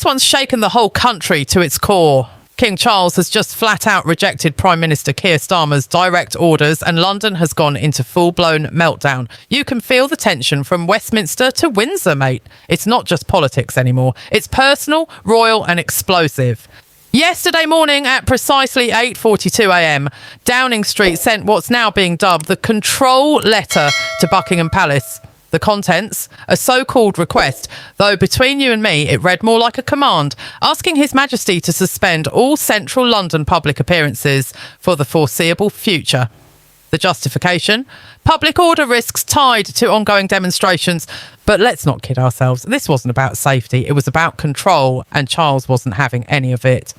one's shaken the whole country to its core. King Charles has just flat out rejected Prime Minister Keir Starmer's direct orders, and London has gone into full-blown meltdown. You can feel the tension from Westminster to Windsor, mate. It's not just politics anymore. It's personal, royal and explosive. Yesterday morning at precisely 8:42 a.m, Downing Street sent what's now being dubbed the control letter to Buckingham Palace. The contents, a so-called request, though between you and me it read more like a command, asking His Majesty to suspend all central London public appearances for the foreseeable future. The justification? Public order risks tied to ongoing demonstrations. But let's not kid ourselves, this wasn't about safety, it was about control, and Charles wasn't having any of it.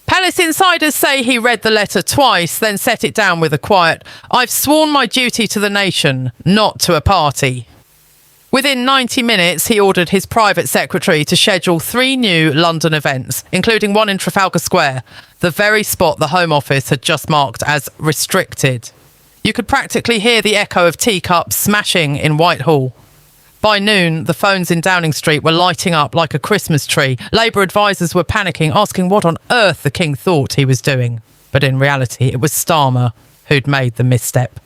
Palace insiders say he read the letter twice, then set it down with a quiet, "I've sworn my duty to the nation, not to a party." Within 90 minutes, he ordered his private secretary to schedule 3 new London events, including one in Trafalgar Square, the very spot the Home Office had just marked as restricted. You could practically hear the echo of teacups smashing in Whitehall. By noon, the phones in Downing Street were lighting up like a Christmas tree. Labour advisers were panicking, asking what on earth the King thought he was doing. But in reality, it was Starmer who'd made the misstep.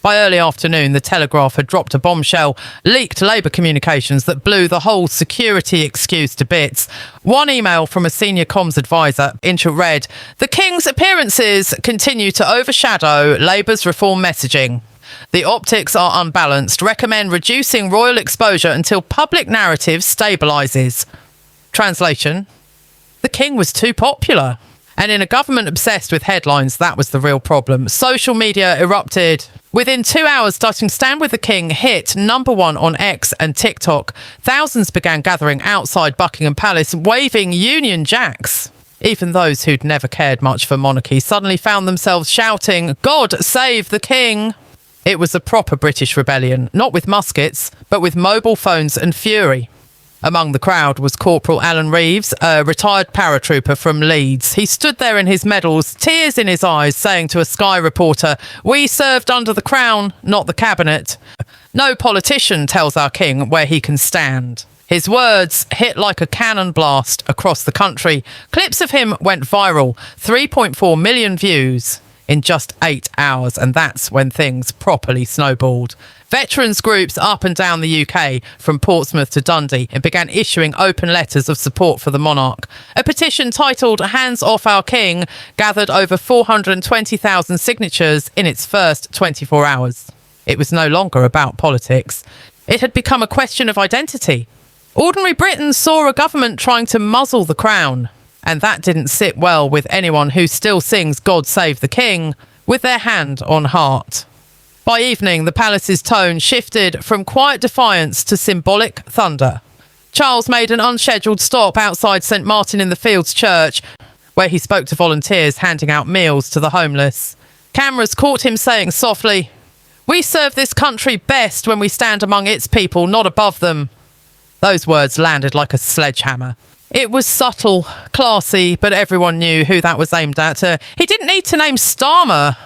By early afternoon, the Telegraph had dropped a bombshell, leaked Labour communications that blew the whole security excuse to bits. One email from a senior comms advisor read, "The King's appearances continue to overshadow Labour's reform messaging. The optics are unbalanced. Recommend reducing royal exposure until public narrative stabilises." Translation: the King was too popular. And in a government obsessed with headlines, that was the real problem. Social media erupted. Within 2 hours, starting Stand With the King hit #1 on X and TikTok. Thousands began gathering outside Buckingham Palace, waving Union Jacks. Even those who'd never cared much for monarchy suddenly found themselves shouting, "God save the King!" It was a proper British rebellion, not with muskets, but with mobile phones and fury. Among the crowd was Corporal Alan Reeves, a retired paratrooper from Leeds. He stood there in his medals, tears in his eyes, saying to a Sky reporter, "We served under the Crown, not the Cabinet." No politician tells our King where he can stand. His words hit like a cannon blast across the country. Clips of him went viral, 3.4 million views in just 8 hours, and that's when things properly snowballed. Veterans groups up and down the UK, from Portsmouth to Dundee, began issuing open letters of support for the monarch. A petition titled "Hands Off Our King" gathered over 420,000 signatures in its first 24 hours. It was no longer about politics. It had become a question of identity. Ordinary Britons saw a government trying to muzzle the crown, and that didn't sit well with anyone who still sings "God Save the King" with their hand on heart. By evening, the palace's tone shifted from quiet defiance to symbolic thunder. Charles made an unscheduled stop outside St Martin in the Fields Church, where he spoke to volunteers handing out meals to the homeless. Cameras caught him saying softly, "We serve this country best when we stand among its people, not above them." Those words landed like a sledgehammer. It was subtle, classy, but everyone knew who that was aimed at. He didn't need to name Starmer.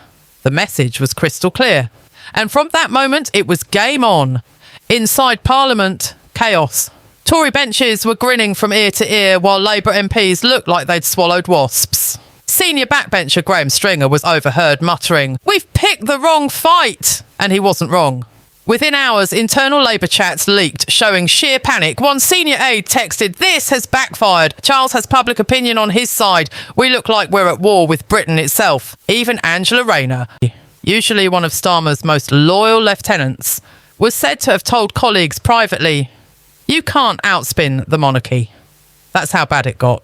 The message was crystal clear. And from that moment, it was game on. Inside Parliament, chaos. Tory benches were grinning from ear to ear, while Labour MPs looked like they'd swallowed wasps. Senior backbencher Graham Stringer was overheard muttering, "We've picked the wrong fight!" And he wasn't wrong. Within hours, internal Labour chats leaked, showing sheer panic. One senior aide texted, "This has backfired. Charles has public opinion on his side. We look like we're at war with Britain itself." Even Angela Rayner, usually one of Starmer's most loyal lieutenants, was said to have told colleagues privately, "You can't outspin the monarchy." That's how bad it got.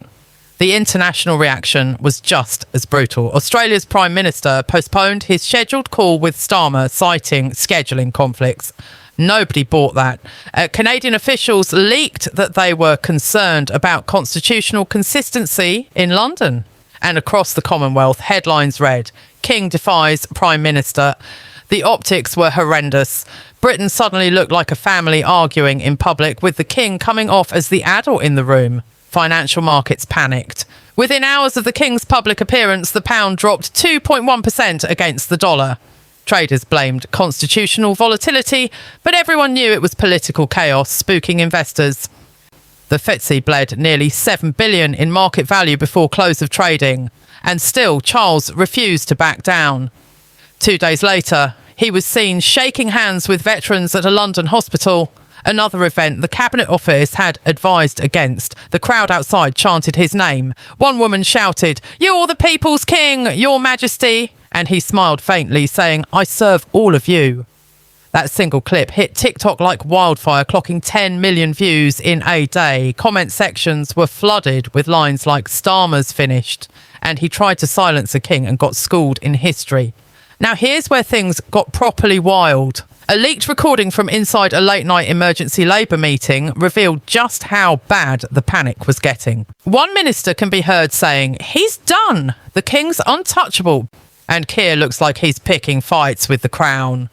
The international reaction was just as brutal. Australia's Prime Minister postponed his scheduled call with Starmer, citing scheduling conflicts. Nobody bought that. Canadian officials leaked that they were concerned about constitutional consistency in London. And across the Commonwealth, headlines read, "King defies Prime Minister." The optics were horrendous. Britain suddenly looked like a family arguing in public, with the King coming off as the adult in the room. Financial markets panicked. Within hours of the King's public appearance, the pound dropped 2.1% against the dollar. Traders blamed constitutional volatility, but everyone knew it was political chaos spooking investors. The FTSE bled nearly $7 billion in market value before close of trading, and still Charles refused to back down. 2 days later, he was seen shaking hands with veterans at a London hospital, another event the Cabinet Office had advised against. The crowd outside chanted his name. One woman shouted, "You're the people's king, Your Majesty," and he smiled faintly, saying, "I serve all of you." That single clip hit TikTok like wildfire, clocking 10 million views in a day. Comment sections were flooded with lines like "Starmer's finished," and "He tried to silence a king and got schooled in history." Now here's where things got properly wild. A leaked recording from inside a late-night emergency Labour meeting revealed just how bad the panic was getting. One minister can be heard saying, "He's done. The king's untouchable." And Keir looks like he's picking fights with the crown.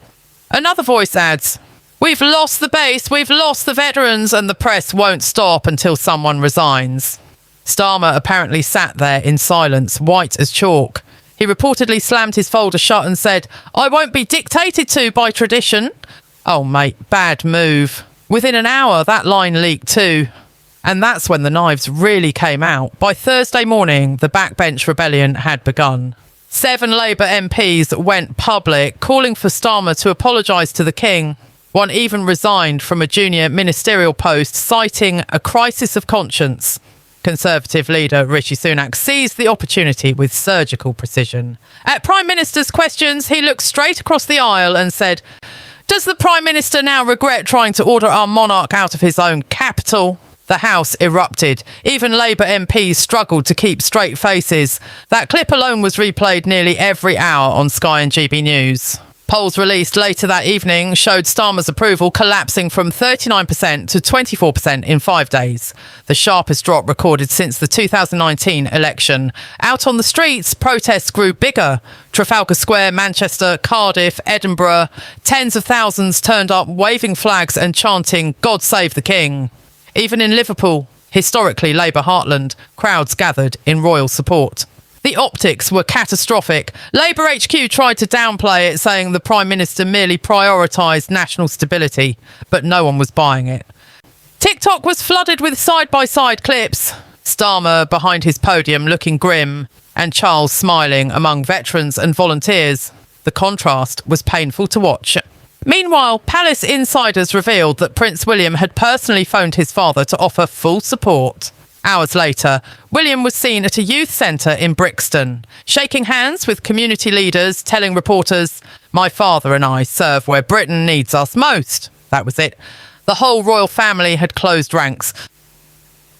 Another voice adds, "We've lost the base, we've lost the veterans, and the press won't stop until someone resigns." Starmer apparently sat there in silence, white as chalk. He reportedly slammed his folder shut and said, "I won't be dictated to by tradition." Oh mate, bad move. Within an hour, that line leaked too. And that's when the knives really came out. By Thursday morning, the backbench rebellion had begun. 7 Labour MPs went public, calling for Starmer to apologise to the king. One even resigned from a junior ministerial post, citing a crisis of conscience. Conservative leader Rishi Sunak seized the opportunity with surgical precision. At Prime Minister's questions, he looked straight across the aisle and said, "Does the Prime Minister now regret trying to order our monarch out of his own capital?" The House erupted. Even Labour MPs struggled to keep straight faces. That clip alone was replayed nearly every hour on Sky and GB News. Polls released later that evening showed Starmer's approval collapsing from 39% to 24% in 5 days, the sharpest drop recorded since the 2019 election. Out on the streets, protests grew bigger. Trafalgar Square, Manchester, Cardiff, Edinburgh. Tens of thousands turned up waving flags and chanting, "God save the King." Even in Liverpool, historically Labour heartland, crowds gathered in royal support. The optics were catastrophic. Labour HQ tried to downplay it, saying the Prime Minister merely prioritised national stability, but no one was buying it. TikTok was flooded with side-by-side clips. Starmer behind his podium looking grim, and Charles smiling among veterans and volunteers. The contrast was painful to watch. Meanwhile, palace insiders revealed that Prince William had personally phoned his father to offer full support. Hours later, William was seen at a youth centre in Brixton, shaking hands with community leaders, telling reporters, "My father and I serve where Britain needs us most." That was it. The whole royal family had closed ranks.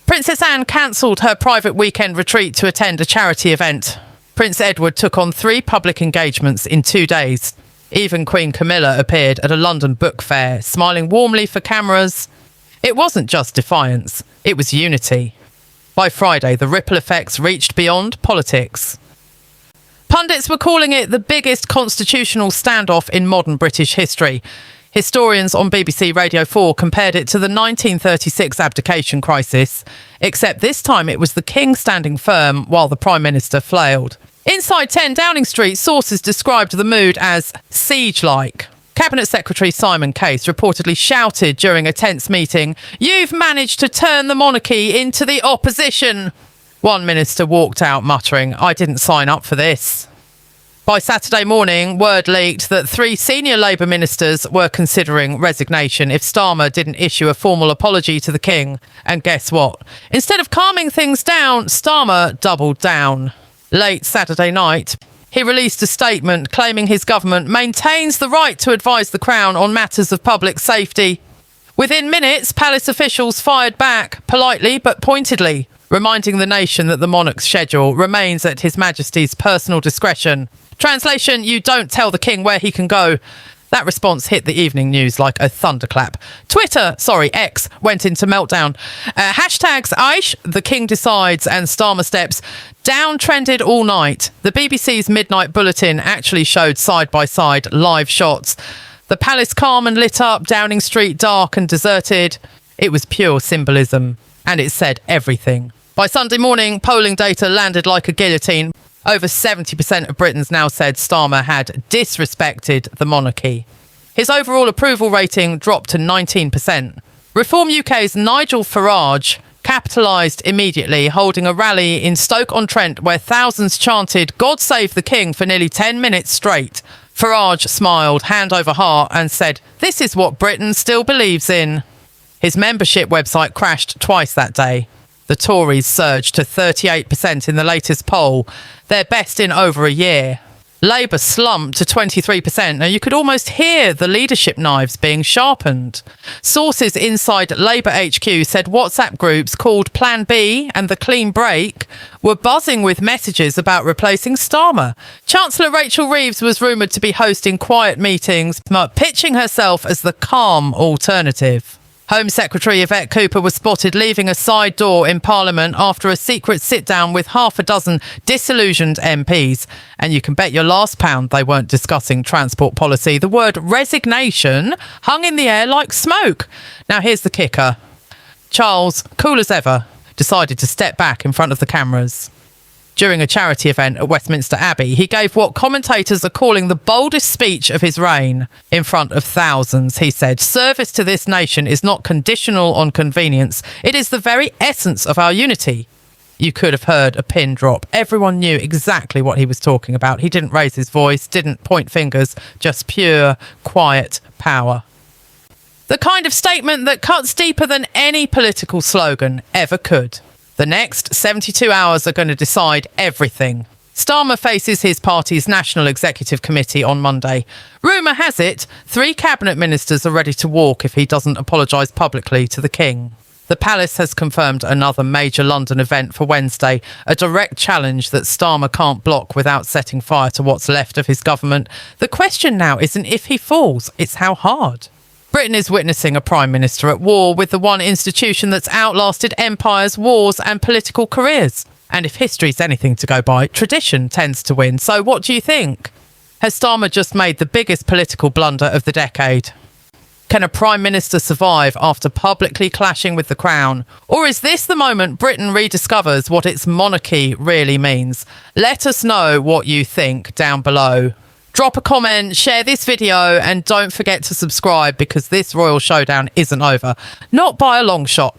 Princess Anne cancelled her private weekend retreat to attend a charity event. Prince Edward took on 3 public engagements in 2 days. Even Queen Camilla appeared at a London book fair, smiling warmly for cameras. It wasn't just defiance, it was unity. By Friday, the ripple effects reached beyond politics. Pundits were calling it the biggest constitutional standoff in modern British history. Historians on BBC Radio 4 compared it to the 1936 abdication crisis, except this time it was the King standing firm while the Prime Minister flailed. Inside 10 Downing Street, sources described the mood as siege-like. Cabinet Secretary Simon Case reportedly shouted during a tense meeting, "You've managed to turn the monarchy into the opposition." One minister walked out muttering, "I didn't sign up for this." By Saturday morning, word leaked that 3 senior Labour ministers were considering resignation if Starmer didn't issue a formal apology to the King. And guess what? Instead of calming things down, Starmer doubled down. Late Saturday night, he released a statement claiming his government maintains the right to advise the Crown on matters of public safety. Within minutes, palace officials fired back, politely but pointedly, reminding the nation that the monarch's schedule remains at His Majesty's personal discretion. Translation, you don't tell the King where he can go. That response hit the evening news like a thunderclap. X, went into meltdown. Hashtags Aish, the King decides, and Starmer steps down trended all night. The BBC's Midnight Bulletin actually showed side-by-side live shots. The palace calm and lit up, Downing Street dark and deserted. It was pure symbolism, and it said everything. By Sunday morning, polling data landed like a guillotine. Over 70% of Britons now said Starmer had disrespected the monarchy. His overall approval rating dropped to 19%. Reform UK's Nigel Farage capitalised immediately, holding a rally in Stoke-on-Trent where thousands chanted "God save the King" for nearly 10 minutes straight. Farage smiled, hand over heart, and said, "This is what Britain still believes in." His membership website crashed twice that day. The Tories surged to 38% in the latest poll, their best in over a year. Labour slumped to 23%. Now, you could almost hear the leadership knives being sharpened. Sources inside Labour HQ said WhatsApp groups called Plan B and the Clean Break were buzzing with messages about replacing Starmer. Chancellor Rachel Reeves was rumoured to be hosting quiet meetings, pitching herself as the calm alternative. Home Secretary Yvette Cooper was spotted leaving a side door in Parliament after a secret sit-down with half a dozen disillusioned MPs. And you can bet your last pound they weren't discussing transport policy. The word resignation hung in the air like smoke. Now here's the kicker. Charles, cool as ever, decided to step back in front of the cameras. During a charity event at Westminster Abbey, he gave what commentators are calling the boldest speech of his reign. In front of thousands, he said, "Service to this nation is not conditional on convenience. It is the very essence of our unity." You could have heard a pin drop. Everyone knew exactly what he was talking about. He didn't raise his voice, didn't point fingers, just pure, quiet power. The kind of statement that cuts deeper than any political slogan ever could. The next 72 hours are going to decide everything. Starmer faces his party's National Executive Committee on Monday. Rumour has it 3 cabinet ministers are ready to walk if he doesn't apologise publicly to the King. The Palace has confirmed another major London event for Wednesday, a direct challenge that Starmer can't block without setting fire to what's left of his government. The question now isn't if he falls, it's how hard. Britain is witnessing a prime minister at war with the one institution that's outlasted empires, wars and political careers. And if history's anything to go by, tradition tends to win. So what do you think? Has Starmer just made the biggest political blunder of the decade? Can a prime minister survive after publicly clashing with the crown? Or is this the moment Britain rediscovers what its monarchy really means? Let us know what you think down below. Drop a comment, share this video, and don't forget to subscribe because this royal showdown isn't over. Not by a long shot.